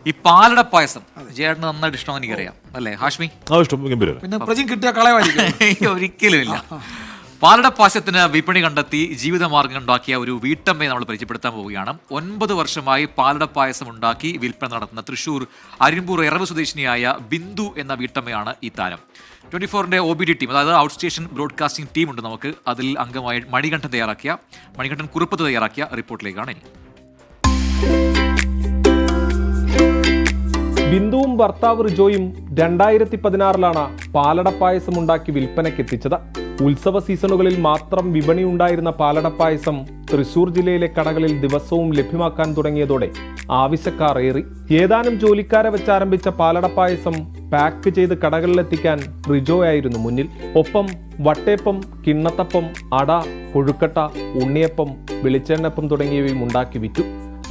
ഈ പാലട പായസം ചേട്ടന് നന്നായിട്ട് ഇഷ്ടമെന്ന് എനിക്കറിയാം അല്ലേ ഹാഷ്മി? പിന്നെ കിട്ടിയ കളയായിരിക്കും. ഒരിക്കലും ഇല്ല. പാലട പായസത്തിന് വിപണി കണ്ടെത്തി ജീവിതമാർഗം ഉണ്ടാക്കിയ ഒരു വീട്ടമ്മയെ നമ്മൾ പരിചയപ്പെടുത്താൻ പോവുകയാണ്. 9 വർഷമായി പാലട പായസം ഉണ്ടാക്കി വിൽപ്പന നടത്തുന്ന തൃശൂർ അരിമ്പൂർ എറവ് സ്വദേശിനിയായ ബിന്ദു എന്ന വീട്ടമ്മയാണ് ഈ താരം. 24-ന്റെ OBD ടീം, അതായത് ഔട്ട് സ്റ്റേഷൻ ബ്രോഡ്കാസ്റ്റിംഗ് ടീം ഉണ്ട് നമുക്ക്. അതിൽ അംഗമായി മണികണ്ഠൻ കുറുപ്പത്ത് തയ്യാറാക്കിയ റിപ്പോർട്ടിലേക്കാണ് ഇനി. ബിന്ദുവും ഭർത്താവ് റിജോയും 2016-ലാണ് പാലടപ്പായസം ഉണ്ടാക്കി വിൽപ്പനയ്ക്കെത്തിച്ചത്. ഉത്സവ സീസണുകളിൽ മാത്രം വിപണി ഉണ്ടായിരുന്ന പാലടപ്പായസം തൃശൂർ ജില്ലയിലെ കടകളിൽ ദിവസവും ലഭ്യമാക്കാൻ തുടങ്ങിയതോടെ ആവശ്യക്കാർ ഏറി. ഏതാനും ജോലിക്കാരെ വെച്ചാരംഭിച്ച പാലടപ്പായസം പാക്ക് ചെയ്ത് കടകളിലെത്തിക്കാൻ റിജോയായിരുന്നു മുന്നിൽ. ഒപ്പം വട്ടേപ്പം, കിണ്ണത്തപ്പം, അട, കൊഴുക്കട്ട, ഉണ്ണിയപ്പം, വെളിച്ചെണ്ണപ്പം തുടങ്ങിയവയും ഉണ്ടാക്കി വിറ്റു.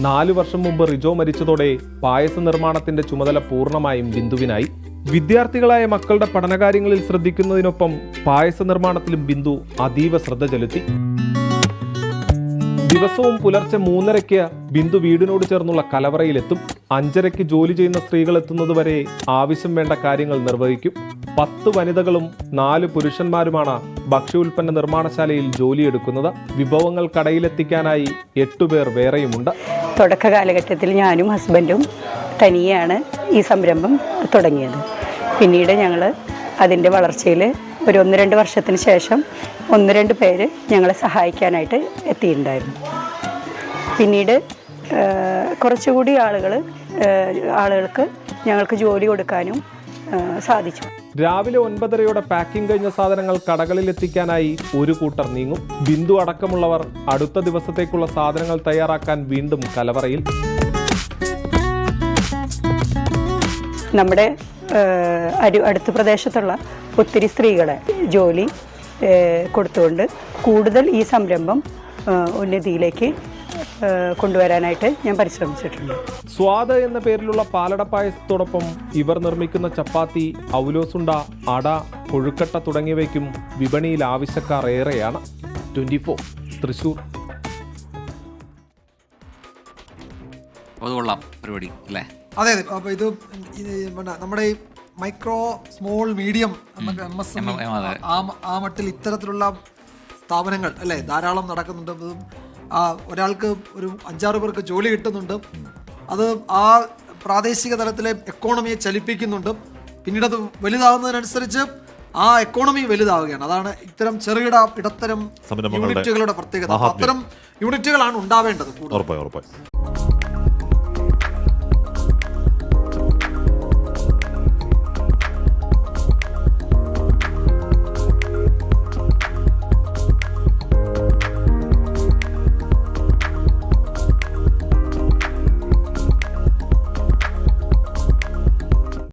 4 വർഷം മുമ്പ് റിജോ മരിച്ചതോടെ പായസ നിർമ്മാണത്തിന്റെ ചുമതല പൂർണ്ണമായും ബിന്ദുവിനായി. വിദ്യാർത്ഥികളായ മക്കളുടെ പഠനകാര്യങ്ങളിൽ ശ്രദ്ധിക്കുന്നതിനൊപ്പം പായസ നിർമ്മാണത്തിലും ബിന്ദു അതീവ ശ്രദ്ധ ചെലുത്തി. ദിവസവും പുലർച്ചെ 3:30 ബിന്ദു വീടിനോട് ചേർന്നുള്ള കലവറയിലെത്തും. 5:30 ജോലി ചെയ്യുന്ന സ്ത്രീകൾ എത്തുന്നതുവരെ ആവശ്യം വേണ്ട കാര്യങ്ങൾ നിർവഹിക്കും. 10 വനിതകളും 4 പുരുഷന്മാരുമാണ് ഭക്ഷ്യോൽപ്പന്ന നിർമ്മാണശാലയിൽ ജോലിയെടുക്കുന്നത്. വിഭവങ്ങൾ കടയിലെത്തിക്കാനായി 8 പേർ വേറെയുമുണ്ട്. തുടക്ക കാലഘട്ടത്തിൽ ഞാനും ഹസ്ബൻഡും തനിയാണ് ഈ സംരംഭം തുടങ്ങിയത്. പിന്നീട് ഞങ്ങൾ അതിൻ്റെ വളർച്ചയിൽ ഒരു 1-2 വർഷത്തിന് ശേഷം 1-2 പേര് ഞങ്ങളെ സഹായിക്കാനായിട്ട് എത്തിയിട്ടുണ്ടായിരുന്നു. പിന്നീട് കുറച്ചുകൂടി ആളുകൾക്ക് ഞങ്ങൾക്ക് ജോലി കൊടുക്കാനും സാധിച്ചു. രാവിലെ 9:30 പാക്കിംഗ് കഴിഞ്ഞ സാധനങ്ങൾ കടകളിലെത്തിക്കാനായി ഒരു കൂട്ടർ നീങ്ങും. ബിന്ദു അടക്കമുള്ളവർ അടുത്ത ദിവസത്തേക്കുള്ള സാധനങ്ങൾ തയ്യാറാക്കാൻ വീണ്ടും കലവറയിൽ. നമ്മുടെ അടുത്ത പ്രദേശത്തുള്ള ഒത്തിരി സ്ത്രീകളെ ജോലി കൊടുത്തുകൊണ്ട് കൂടുതൽ ഈ സംരംഭം ഉന്നതിയിലേക്ക് കൊണ്ടുവരാനായിട്ട് ഞാൻ പരിശ്രമിച്ചിട്ടുണ്ട്. സ്വാദ് എന്ന പേരിലുള്ള പാലട പായസത്തോടൊപ്പം ഇവർ നിർമ്മിക്കുന്ന ചപ്പാത്തി, ഔലോസുണ്ട, അട, കൊഴുക്കട്ട തുടങ്ങിയവയ്ക്കും വിപണിയിൽ ആവശ്യക്കാർ ഏറെയാണ്. 24 തൃശൂർ. പരിപാടി അല്ലേ? അതെ. അപ്പോൾ ഇത് നമ്മുടെ ഈ മൈക്രോ സ്മോൾ മീഡിയം MSME ആ മട്ടിൽ ഇത്തരത്തിലുള്ള സ്ഥാപനങ്ങൾ അല്ലേ ധാരാളം നടക്കുന്നുണ്ട്. ഒരാൾക്ക് ഒരു 5-6 പേർക്ക് ജോലി കിട്ടുന്നുണ്ട്. അത് ആ പ്രാദേശിക തലത്തിലെ എക്കോണമിയെ ചലിപ്പിക്കുന്നുണ്ട്. പിന്നീട് അത് വലുതാവുന്നതിനനുസരിച്ച് ആ എക്കോണമി വലുതാവുകയാണ്. അതാണ് ഇത്തരം ചെറുകിട ഇടത്തരം യൂണിറ്റുകളുടെ പ്രത്യേകത. അത്തരം യൂണിറ്റുകളാണ് ഉണ്ടാവേണ്ടത്.